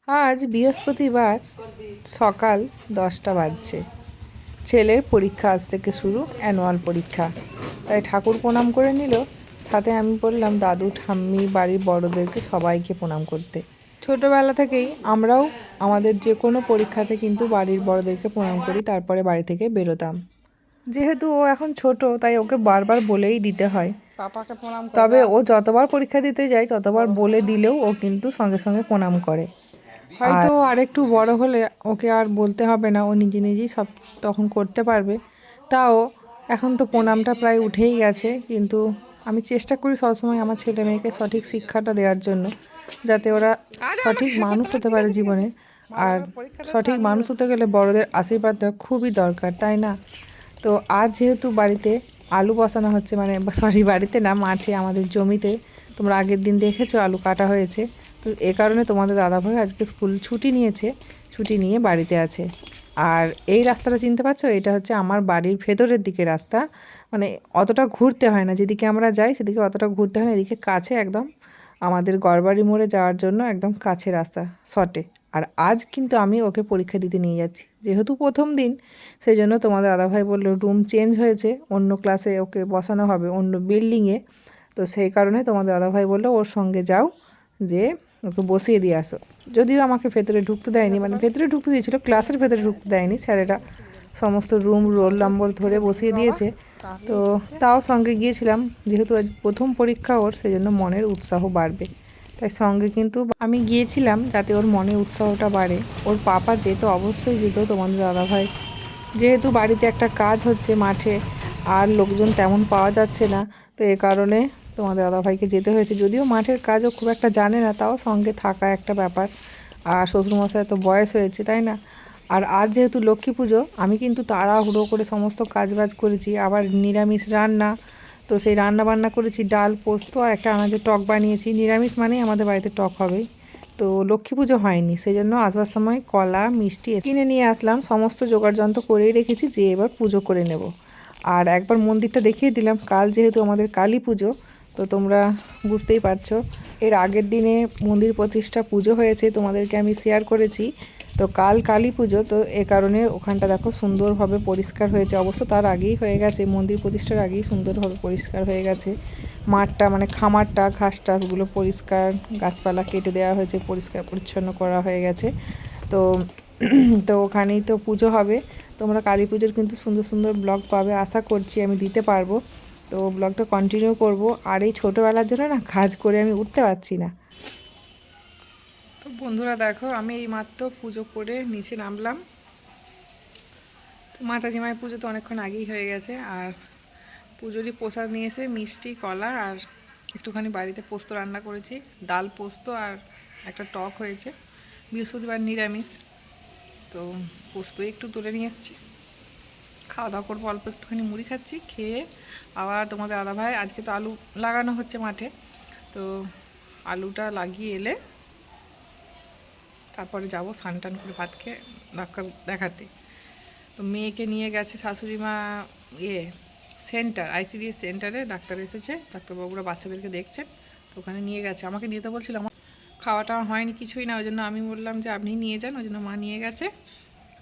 আজ বৃহস্পতিবার সকাল 10টা বাজছে। ছেলের পরীক্ষা আজ থেকে শুরু, অ্যানুয়াল পরীক্ষা। তাই ঠাকুর প্রণাম করে নিল, সাথে আমি বললাম দাদু ঠাম্মি বাড়ির বড়োদেরকে সবাইকে প্রণাম করতে। ছোটোবেলা থেকেই আমরাও আমাদের যে কোনো পরীক্ষাতে কিন্তু বাড়ির বড়োদেরকে প্রণাম করি, তারপরে বাড়ি থেকে বেরোতাম। যেহেতু ও এখন ছোট, তাই ওকে বারবার বলেই দিতে হয়। পাপাকে প্রণাম, তবে ও যতবার পরীক্ষা দিতে যায় ততবার বলে দিলেও ও কিন্তু সঙ্গে সঙ্গে প্রণাম করে। হয়তো আরেকটু বড় হলে ওকে আর বলতে হবে না, ও নিজে নিজেই সব তখন করতে পারবে। তাও এখন তো প্রণামটা প্রায় উঠেই গেছে, কিন্তু আমি চেষ্টা করি সবসময় আমার ছেলে মেয়েকে সঠিক শিক্ষাটা দেওয়ার জন্য, যাতে ওরা সঠিক মানুষ হতে পারে জীবনে। আর সঠিক মানুষ হতে গেলে বড়দের আশীর্বাদ দেওয়া খুবই দরকার, তাই না? তো আজ যেহেতু বাড়িতে আলু বসানো হচ্ছে, মানে সরি বাড়িতে না, মাঠে আমাদের জমিতে, তোমরা আগের দিন দেখেছো আলু কাটা হয়েছে। তো এ কারণে তোমাদের দাদাভাই আজকে স্কুল ছুটি নিয়েছে, ছুটি নিয়ে বাড়িতে আছে। আর এই রাস্তাটা চিনতে পারছো, এটা হচ্ছে আমার বাড়ির ভেতরের দিকে রাস্তা, মানে অতটা ঘুরতে হয় না, যেদিকে আমরা যাই সেদিকে অতটা ঘুরতে হয় না, এদিকে কাছে একদম আমাদের গড়বাড়ি মোড়ে যাওয়ার জন্য একদম কাছে রাস্তা, শর্টে। আর আজ কিন্তু আমি ওকে পরীক্ষা দিতে নিয়ে যাচ্ছি, যেহেতু প্রথম দিন, সেই জন্য তোমাদের দাদাভাই বললো রুম চেঞ্জ হয়েছে, অন্য ক্লাসে ওকে বসানো হবে, অন্য বিল্ডিংয়ে। তো সেই কারণে তোমাদের দাদাভাই বললো ওর সঙ্গে যাও, যে ওকে বসিয়ে দিয়ে আসো। যদিও আমাকে ভেতরে ঢুকতে দেয়নি, মানে ভেতরে ঢুকতে দিয়েছিল, ক্লাসের ভেতরে ঢুকতে দেয়নি, স্যারেরা সমস্ত রুম রোল নম্বর ধরে বসিয়ে দিয়েছে। তো তাও সঙ্গে গিয়েছিলাম, যেহেতু আজ প্রথম পরীক্ষা ওর, সেই জন্য মনের উৎসাহ বাড়বে, তাই সঙ্গে কিন্তু আমি গিয়েছিলাম যাতে ওর মনের উৎসাহটা বাড়ে। ওর পাপা যেত, অবশ্যই যেত, তোমাদের দাদাভাই যেহেতু বাড়িতে একটা কাজ হচ্ছে মাঠে, আর লোকজন তেমন পাওয়া যাচ্ছে না, তো এ কারণে তোমাদের দাদাভাইকে যেতে হয়েছে। যদিও মাঠের কাজও খুব একটা জানে না, তাও সঙ্গে থাকা একটা ব্যাপার। আর শ্বশুরমশাই তো বয়স হয়েছে, তাই না? আর আজ যেহেতু লক্ষ্মী পুজো, আমি কিন্তু তাড়াহুড়ো করে সমস্ত কাজবাজ করেছি, আবার নিরামিষ রান্না, তো সেই রান্না বান্না করেছি, ডাল পোস্ত আর একটা আনাজের টক বানিয়েছি। নিরামিষ মানেই আমাদের বাড়িতে টক হবেই। তো লক্ষ্মী পুজো হয়নি, সেই জন্য আসবার সময় কলা মিষ্টি কিনে নিয়ে আসলাম, সমস্ত জোগাড়যন্ত্র করেই রেখেছি, যে এবার পুজো করে নেব। আর একবার মন্দিরটা দেখিয়ে দিলাম, কাল যেহেতু আমাদের কালী পুজো, তো তোমরা বুঝতেই পারছো। এর আগের দিনে মন্দির প্রতিষ্ঠা পুজো হয়েছে, তোমাদেরকে আমি শেয়ার করেছি। তো কাল কালী পুজো, তো এ কারণে ওখানটা দেখো সুন্দরভাবে পরিষ্কার হয়েছে। অবশ্য তার আগেই হয়ে গেছে, মন্দির প্রতিষ্ঠার আগেই সুন্দরভাবে পরিষ্কার হয়ে গেছে। মাঠটা মানে খামারটা, ঘাস টাসগুলো পরিষ্কার, গাছপালা কেটে দেওয়া হয়েছে, পরিষ্কার পরিচ্ছন্ন করা হয়ে গেছে। তো তো ওখানেই তো পুজো হবে। তোমরা কালী পুজোর কিন্তু সুন্দর সুন্দর ব্লগ পাবে, আশা করছি আমি দিতে পারবো। তো ব্লগটা কন্টিনিউ করব। আর এই ছোটোবেলার জন্য না কাজ করে আমি উঠতে পারছি না। তো বন্ধুরা দেখো, আমি এই মাত্র পুজো করে নিচে নামলাম। তো মাতাজি মায়ের পুজো তো অনেকক্ষণ আগেই হয়ে গেছে। আর পুজোরই প্রসাদ নিয়ে এসে মিষ্টি কলা আর একটুখানি বাড়িতে পোস্ত রান্না করেছি, ডাল পোস্ত আর একটা টক হয়েছে, বৃহস্পতিবার নিরামিষ। তো পোস্তই একটু তুলে নিয়ে এসেছি, খাওয়া দাওয়া করবো, অল্প একটুখানি মুড়ি খাচ্ছি, খেয়ে আবার তোমাদের দাদাভাই আজকে তো আলু লাগানো হচ্ছে মাঠে, তো আলুটা লাগিয়ে এলে তারপরে যাবো স্নান টান করে ভাত খেয়ে ডাক্তার দেখাতে। তো মেয়েকে নিয়ে গেছে শাশুড়ি মা সেন্টার, আইসিডিএস সেন্টারে ডাক্তার এসেছে, ডাক্তারবাবুরা বাচ্চাদেরকে দেখছেন, তো ওখানে নিয়ে গেছে। আমাকে নিতে বলছিল, আমার খাওয়াটা হয়নি কিছুই না, ওই জন্য আমি বললাম যে আপনি নিয়ে যান, ওই জন্য মা নিয়ে গেছে।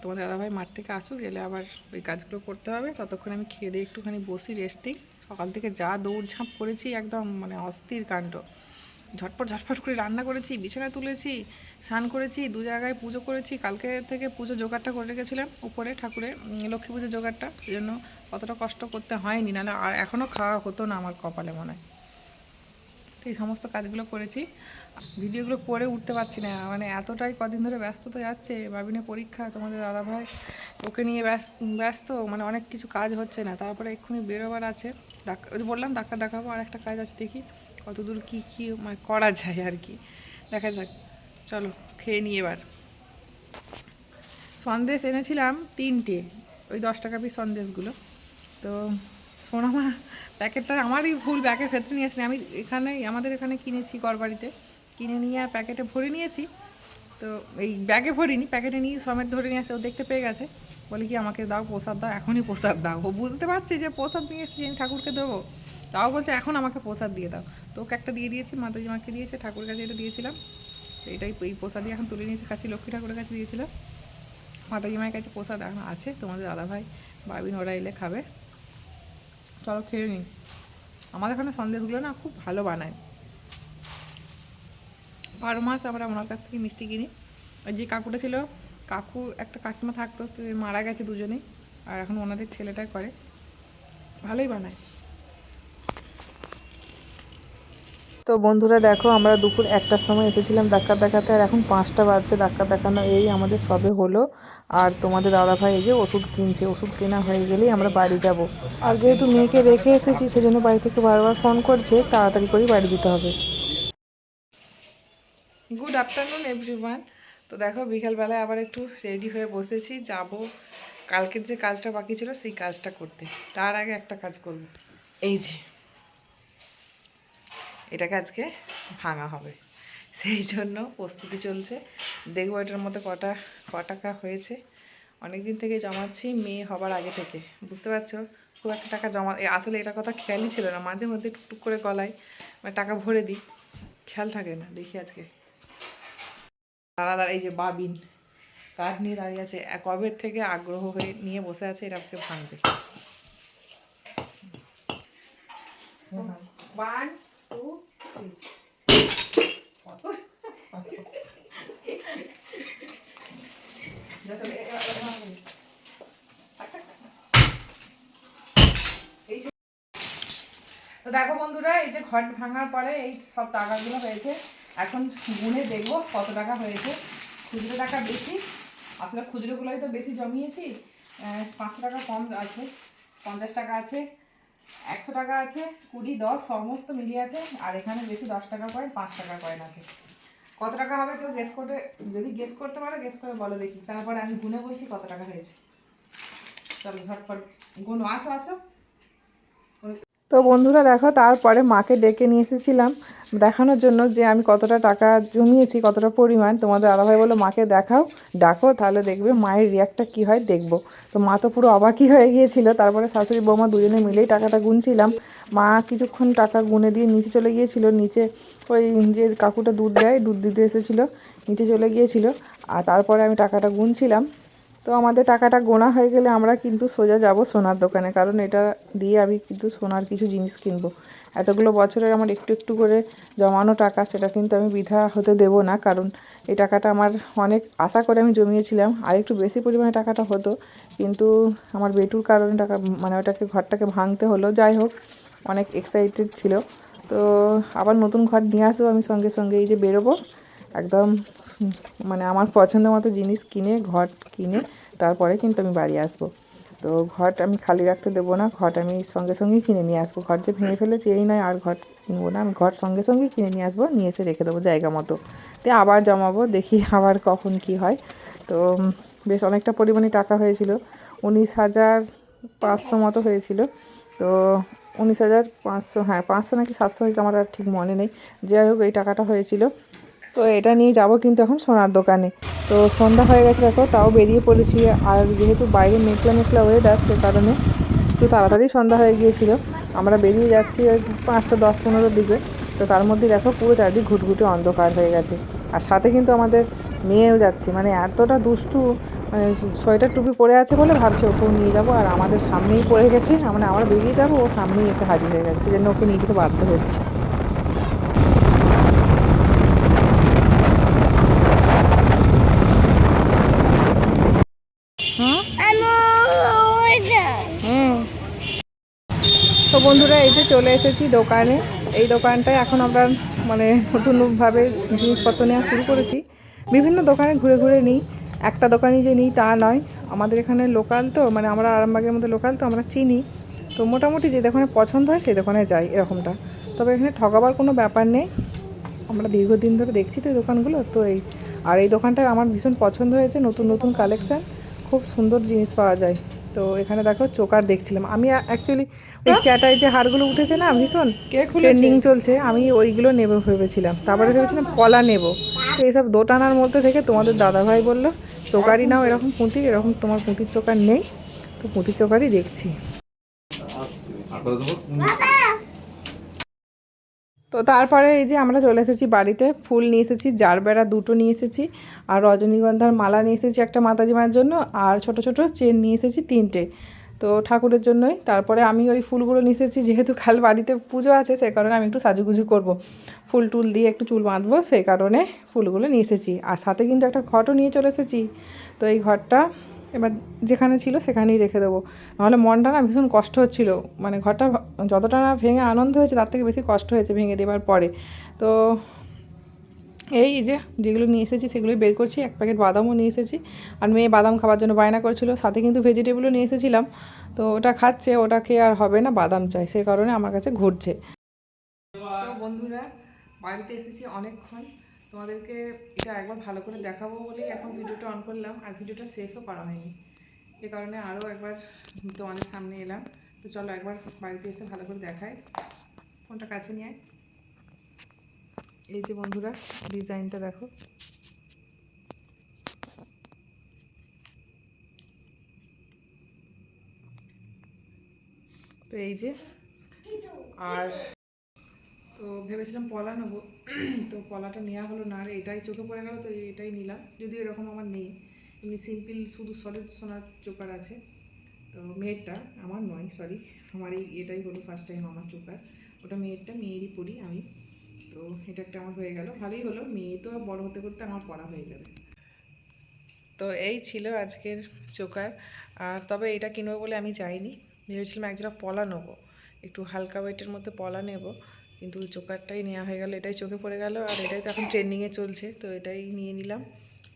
তোমার দাদাভাই মাঠ থেকে আসুক, গেলে আবার ওই কাজগুলো করতে হবে। ততক্ষণ আমি খেয়ে দিয়ে একটুখানি বসি রেস্টিং। সকাল থেকে যা দৌড়ঝাঁপ করেছি, একদম মানে অস্থির কাণ্ড। ঝটপট ঝটপট করে রান্না করেছি, বিছানা তুলেছি, স্নান করেছি, দু জায়গায় পুজো করেছি। কালকে থেকে পুজো জোগাড়টা করে রেখেছিলাম উপরে ঠাকুরের, লক্ষ্মী পুজোর জোগাড়টা, সেই জন্য অতটা কষ্ট করতে হয়নি, নাহলে আর এখনও খাওয়া হতো না আমার কপালে মনে হয়। তো এই সমস্ত কাজগুলো করেছি। ভিডিওগুলো করে উঠতে পারছি না, মানে এতটাই কদিন ধরে ব্যস্ততা যাচ্ছে। বাবিনের পরীক্ষা, তোমাদের দাদাভাই ওকে নিয়ে ব্যস্ত, মানে অনেক কিছু কাজ হচ্ছে না। তারপরে এক্ষুনি বেরোবার আছে, ওই যে বললাম ডাক্তার দেখাবো, আর একটা কাজ আছে, দেখি কতদূর কী মানে করা যায় আর কি, দেখা যাক। চলো খেয়ে নিই এবার। সন্দেশ এনেছিলাম 3টে, ওই 10 টাকা পিস সন্দেশগুলো। তো সোনামা প্যাকেটটা আমারই ভুল, ব্যাগের ভেতরে নিয়ে আসিনি আমি, আমাদের এখানে কিনেছি গড়বাড়িতে, কিনে নিয়ে প্যাকেটে ভরে নিয়েছি। তো এই ব্যাগে ভরিনি, প্যাকেটে নিয়ে সমেত ধরে নিয়ে আসে, ও দেখতে পেয়ে গেছে, বলে কি আমাকে দাও প্রসাদ দাও, এখনই প্রসাদ দাও। ও বুঝতে পারছি যে প্রসাদ নিয়ে এসেছি আমি ঠাকুরকে দেবো, তাও বলছে এখন আমাকে প্রসাদ দিয়ে দাও। তো ওকে একটা দিয়ে দিয়েছি, মাতাজি মাকে দিয়েছে, ঠাকুরের কাছে এটা দিয়েছিলাম। এটাই এই প্রসাদই এখন তুলে নিয়েছে, কাছে লক্ষ্মী ঠাকুরের কাছে দিয়েছিল, মাতাজি মায়ের কাছে প্রসাদ এখন আছে, তোমাদের দাদাভাই বাবিন ওরা এলে খাবে। চলো খেয়ে নিই। আমাদের এখানে সন্দেশগুলো না খুব ভালো বানায়, 12 মাস আমরা ওনার কাছ থেকে মিষ্টি কিনি। আর যে কাকুটা ছিল, কাকু একটা কাকিমা থাকতো, তো মারা গেছে দুজনেই, আর এখন ওনাদের ছেলেটাই করে, ভালোই বানায়। তো বন্ধুরা দেখো, আমরা দুপুর 1টার সময় এসেছিলাম ডাক্তার দেখাতে, আর এখন 5টা বাজছে। ডাক্তার দেখানো এই আমাদের সবে হলো, আর তোমাদের দাদাভাই এই যে ওষুধ কিনছে, ওষুধ কেনা হয়ে গেলেই আমরা বাড়ি যাব। আর যেহেতু মেয়েকে রেখে এসেছি, সেজন্য বাড়ি থেকে বারবার ফোন করছে তাড়াতাড়ি করে বাড়ি যেতে হবে। Good afternoon everyone. তো দেখো বিকালবেলায় আবার একটু রেডি হয়ে বসেছি, যাব কালকের যে কাজটা বাকি ছিল সেই কাজটা করতে। তার আগে একটা কাজ করব, এই যে এটাকে আজকে ভাঙা হবে, সেই জন্য প্রস্তুতি চলছে। দেখবো এটার মধ্যে ক টাকা হয়েছে। অনেক দিন থেকে জমাচ্ছি, মেয়ে হবার আগে থেকে, বুঝতে পারছো, খুব একটা টাকা জমা, আসলে এটা কথা খেয়ালই ছিল না, মাঝে মধ্যে টুকটুক করে গলায় টাকা ভরে দিই, খেয়াল থাকে না। দেখি আজকে দাঁড়া, এই যে বাবিন কাঠ নিয়ে দাঁড়িয়ে আছে, কবে থেকে আগ্রহ হয়ে নিয়ে বসে আছে এটাকে ভাঙবে। 1 2 3। তো দেখো বন্ধুরা, এই যে ঘট ভাঙার পরে এই সব টাকাগুলো হয়েছে, এখন গুনে দেখবো কত টাকা হয়েছে। খুচরো টাকা বেশি, আসলে খুচরোগুলোই তো বেশি জমিয়েছি। 500 টাকা কম আছে, 50 টাকা আছে, 100 টাকা আছে, 20 10 সমস্ত মিলিয়ে আছে। আর এখানে বেশি 10 টাকা কয়েন, 5 টাকা কয়েন আছে। কত টাকা হবে কেউ গেস করতে, যদি গেস করতে পারো গেস করে বলো দেখি, তারপরে আমি গুনে বলছি কত টাকা হয়েছে। চলো ঝটপট গুনো, আসো আসো। তো বন্ধুরা দেখো, তারপরে মাকে ডেকে নিয়ে এসেছিলাম দেখানোর জন্য যে আমি কতটা টাকা জমিয়েছি, কতটা পরিমাণ। তোমাদের দাদাভাই বললো মাকে ডাকো, তাহলে দেখবে মায়ের রিয়াক্টটা কী হয় দেখবো। তো মা তো পুরো অবাকই হয়ে গিয়েছিল। তারপরে শাশুড়ি বৌমা দুজনে মিলেই টাকাটা গুনছিলাম। মা কিছুক্ষণ টাকা গুনে দিয়ে নিচে চলে গিয়েছিল, নিচে ওই যে কাকুটা দুধ দেয়, দুধ দিতে এসেছিলো, নিচে চলে গিয়েছিল। আর তারপরে আমি টাকাটা গুনছিলাম। তো আমাদের টাকাটা গোনা হয়ে গেলে আমরা কিন্তু সোজা যাব সোনার দোকানে, কারণ এটা দিয়ে আমি কিন্তু সোনার কিছু জিনিস কিনবো। এতগুলো বছরের আমার একটু একটু করে জমানো টাকা, সেটা কিন্তু আমি বৃথা হতে দেব না, কারণ এই টাকাটা আমার অনেক আশা করে আমি জমিয়েছিলাম। আর একটু বেশি পরিমাণে টাকাটা হতো, কিন্তু আমার বেটুর কারণে টাকা, মানে ওটাকে ঘরটাকে ভাঙতে হলো। যাই হোক, অনেক এক্সাইটেড ছিল। তো আবার নতুন ঘর নিয়ে আসবো আমি সঙ্গে সঙ্গে, এই যে বেরোবো একদম, মানে আমার পছন্দ মতো জিনিস ঘট কিনে তারপরে কিন্তু আমি বাড়ি আসবো। তো ঘট আমি খালি রাখতে দেবো না, ঘট আমি সঙ্গে সঙ্গেই কিনে নিয়ে আসবো। ঘর যে ভেঙে ফেলেছি এই নয়, আর ঘট কিনবো না, আমি ঘর সঙ্গে সঙ্গেই কিনে নিয়ে আসবো, নিয়ে এসে রেখে দেবো জায়গা মতো। তো আবার জমাবো, দেখি আবার কখন কি হয়। তো বেশ অনেকটা পরিমাণে টাকা হয়েছিল, 19,500 মতো হয়েছিল। তো 19,500, হ্যাঁ 500 নাকি 700 হয়েছিল, আমার আর ঠিক মনে নেই। যাই হোক, এই টাকাটা হয়েছিল। তো এটা নিয়ে যাব কিন্তু এখন সোনার দোকানে। তো সন্ধ্যা হয়ে গেছে দেখো, তাও বেরিয়ে পড়েছি। আর যেহেতু বাইরে মেঘলা মেঘলা ওয়েদার, সে কারণে একটু তাড়াতাড়ি সন্ধ্যা হয়ে গিয়েছিল। আমরা বেরিয়ে যাচ্ছি 5টা 10-15 দিকে। তো তার মধ্যে দেখো পুরো চারদিক ঘুটঘুটে অন্ধকার হয়ে গেছে। আর সাথে কিন্তু আমাদের মেয়েও যাচ্ছে, মানে এতটা দুষ্টু, মানে সোয়েটার টুপি পরে আছে বলে ভাবছে ওকেও নিয়ে যাবো, আর আমাদের সামনেই পড়ে গেছে, মানে আমরা বেরিয়ে যাবো, ও সামনেই এসে হাজির হয়ে গেছে, সেজন্য ওকে নিয়ে যেতে বাধ্য হচ্ছে। তো বন্ধুরা, এই যে চলে এসেছি দোকানে। এই দোকানটায় এখন আমরা মানে নতুনভাবে জিনিসপত্র নেওয়া শুরু করেছি। বিভিন্ন দোকানে ঘুরে ঘুরে নিই, একটা দোকানই যে নিই তা নয়। আমাদের এখানে লোকাল তো, মানে আমরা আরামবাগের মধ্যে লোকাল তো, আমরা চিনি। তো মোটামুটি যে দোকানে পছন্দ হয় সেই দোকানে যাই, এরকমটা। তবে এখানে ঠকাবার কোনো ব্যাপার নেই, আমরা দীর্ঘদিন ধরে দেখছি তো এই দোকানগুলো। তো এই দোকানটায় আমার ভীষণ পছন্দ হয়েছে, নতুন নতুন কালেকশান, খুব সুন্দর জিনিস পাওয়া যায়। তো এখানে দেখো চোকার দেখছিলাম আমি, অ্যাকচুয়ালি ওই চ্যাটায় যে হারগুলো উঠেছে না, ভীষণ ট্রেন্ডিং চলছে, আমি ওইগুলো নেবো ভেবেছিলাম। তারপরে ভেবেছিলাম কলা নেব। তো এইসব দোটানার মধ্যে থেকে তোমাদের দাদাভাই বললো চোকারই নাও, এরকম পুঁতির, এরকম তোমার পুঁতির চোকার নেই, তো পুঁতির চোকারই দেখছি। তো তো তারপরে এই যে আমরা চলে এসেছি বাড়িতে, ফুল নিয়ে এসেছি, জারবেরা 2টো নিয়ে এসেছি, আর রজনীগন্ধার মালা নিয়ে এসেছি একটা মাতাজি মায়ের জন্য, আর ছোট ছোট চেন নিয়ে এসেছি 3টে, তো ঠাকুরের জন্যই। তারপরে আমি ওই ফুলগুলো নিয়ে এসেছি, যেহেতু কাল বাড়িতে পুজো আছে সেই কারণে আমি একটু সাজুগুজু করব, ফুল টুল দিয়ে একটু চুল বাঁধবো, সেই কারণে ফুলগুলো নিয়ে এসেছি। আর সাথে কিন্তু একটা ঘটও নিয়ে চলে এসেছি। তো এই ঘরটা এবার যেখানে ছিল সেখানেই রেখে দেবো, নাহলে মনটা না ভীষণ কষ্ট হচ্ছিল, মানে ঘরটা যতটা না ভেঙে আনন্দ হয়েছে তার থেকে বেশি কষ্ট হয়েছে ভেঙে দেওয়ার পরে। তো এই যে যেগুলো নিয়ে এসেছি সেগুলোই বের করছি, এক প্যাকেট বাদামও নিয়ে এসেছি, আর মেয়ে বাদাম খাওয়ার জন্য বায়না করেছিল, সাথে কিন্তু ভেজিটেবলও নিয়ে এসেছিলাম, তো ওটা খাচ্ছে, ওটা খেয়ে আর হবে না, বাদাম চাই, সেই কারণে আমার কাছে ঘুরছে। তো বন্ধুরা বাড়িতে এসেছি অনেকক্ষণ, তোমাদেরকে এটা একবার ভালো করে দেখাবো বলেই এখন ভিডিওটা অন করলাম, আর ভিডিওটা শেষও করা হয়নি, এ কারণে আরও একবার তোমাদের সামনে এলাম। তো চলো একবার বাড়িতে এসে ভালো করে দেখাই, ফোনটা কাছে নিয়ে আয়। এই যে বন্ধুরা ডিজাইনটা দেখো, তো এই যে, আর তো ভেবেছিলাম পলা নেবো, তো পলাটা নেওয়া হলো না, আর এটাই চোখে পড়ে গেল, তো এটাই নিলাম, যদিও এরকম আমার নেই, এমনি সিম্পল শুধু সলিড সোনার চোকার আছে। তো মেয়েরটা, আমার নয়, সরি, আমার এটাই হলো ফার্স্ট টাইম আমার চোকার, ওটা মেয়েরই পরি আমি। তো এটা একটা আমার হয়ে গেল, ভালোই হলো, মেয়ে তো বড় হতে করতে আমার পড়া হয়ে যাবে। তো এই ছিল আজকের চোকার, আর তবে এটা কিনবো বলে আমি চাইনি, ভেবেছিলাম একজোড়া পলা নেবো, একটু হালকা ওয়েটের মধ্যে পলা নেব, কিন্তু চোকারটাই নেওয়া হয়ে গেল, এটাই চোখে পড়ে গেল, আর এটাই তো এখন ট্রেন্ডিংয়ে চলছে, তো এটাই নিয়ে নিলাম।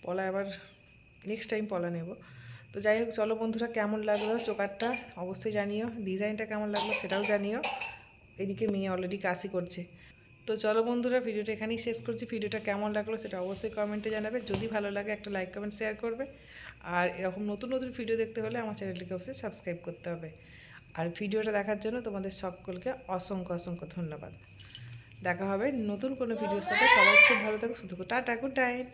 পলা আবার নেক্সট টাইম পলা নেব। তো যাই হোক, চলো বন্ধুরা, কেমন লাগলো চোকারটা অবশ্যই জানিও, ডিজাইনটা কেমন লাগলো সেটাও জানিও। এদিকে মেয়ে অলরেডি কাশি করছে। তো চলো বন্ধুরা, ভিডিওটা এখানেই শেষ করছি। ভিডিওটা কেমন লাগলো সেটা অবশ্যই কমেন্টে জানাবে, যদি ভালো লাগে একটা লাইক কমেন্ট শেয়ার করবে, আর এরকম নতুন নতুন ভিডিও দেখতে হলে আমার চ্যানেলটিকে অবশ্যই সাবস্ক্রাইব করতে হবে। আর ভিডিওটা দেখার জন্য তোমাদের সকলকে অসংখ্য অসংখ্য ধন্যবাদ। দেখা হবে নতুন কোনো ভিডিওর সাথে, সবাই খুব ভালো থাকো, শুধু টাটা, গুড নাইট।